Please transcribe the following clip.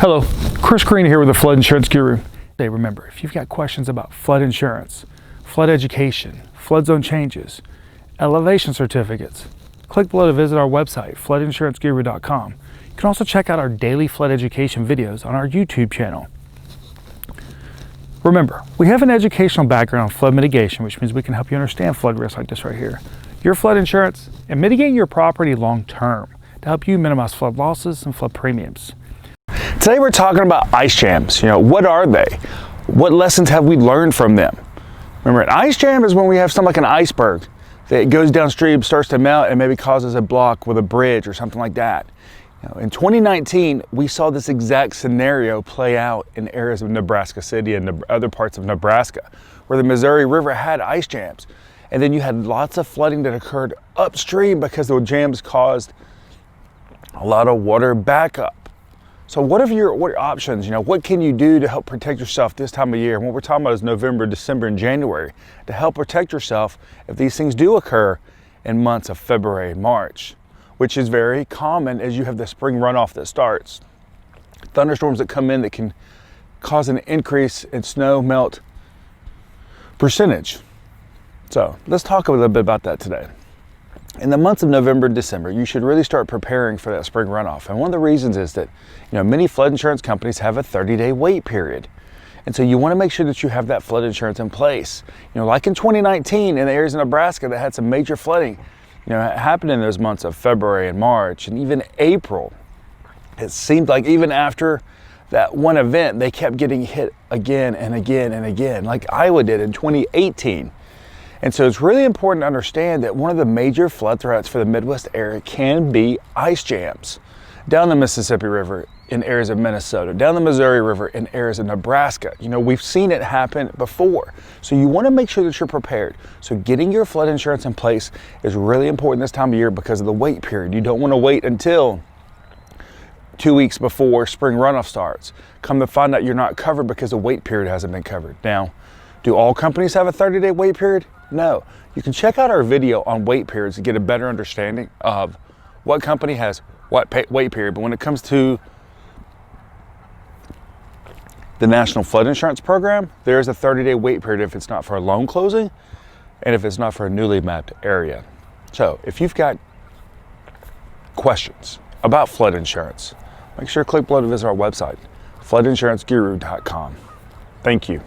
Hello, Chris Green here with the Flood Insurance Guru. Hey, remember, if you've got questions about flood insurance, flood education, flood zone changes, elevation certificates, click below to visit our website, floodinsuranceguru.com. You can also check out our daily flood education videos on our YouTube channel. Remember, we have an educational background on flood mitigation, which means we can help you understand flood risks like this right here, your flood insurance, and mitigating your property long term to help you minimize flood losses and flood premiums. Today we're talking about ice jams. What are they? What lessons have we learned from them? Remember, an ice jam is when we have something like an iceberg that goes downstream, starts to melt, and maybe causes a block with a bridge or something like that. In 2019, we saw this exact scenario play out in areas of Nebraska City and other parts of Nebraska, where the Missouri River had ice jams. And then you had lots of flooding that occurred upstream because the jams caused a lot of water backup. So what are your options? What can you do to help protect yourself this time of year? And what we're talking about is November, December, and January to help protect yourself if these things do occur in months of February and March, which is very common as you have the spring runoff that starts. Thunderstorms that come in that can cause an increase in snow melt percentage. So let's talk a little bit about that today. In the months of November and December, you should really start preparing for that spring runoff. And one of the reasons is that, many flood insurance companies have a 30-day wait period. And so you want to make sure that you have that flood insurance in place. Like in 2019 in the areas of Nebraska that had some major flooding, it happened in those months of February and March and even April. It seemed like even after that one event, they kept getting hit again and again and again, like Iowa did in 2018. And so it's really important to understand that one of the major flood threats for the Midwest area can be ice jams. Down the Mississippi River in areas of Minnesota, down the Missouri River in areas of Nebraska. We've seen it happen before. So you want to make sure that you're prepared. So getting your flood insurance in place is really important this time of year because of the wait period. You don't want to wait until 2 weeks before spring runoff starts. Come to find out you're not covered because the wait period hasn't been covered. Now, do all companies have a 30-day wait period? No. You can check out our video on wait periods to get a better understanding of what company has what wait period. But when it comes to the National Flood Insurance Program, there is a 30-day wait period if it's not for a loan closing and if it's not for a newly mapped area. So if you've got questions about flood insurance, make sure to click below to visit our website, floodinsuranceguru.com. Thank you.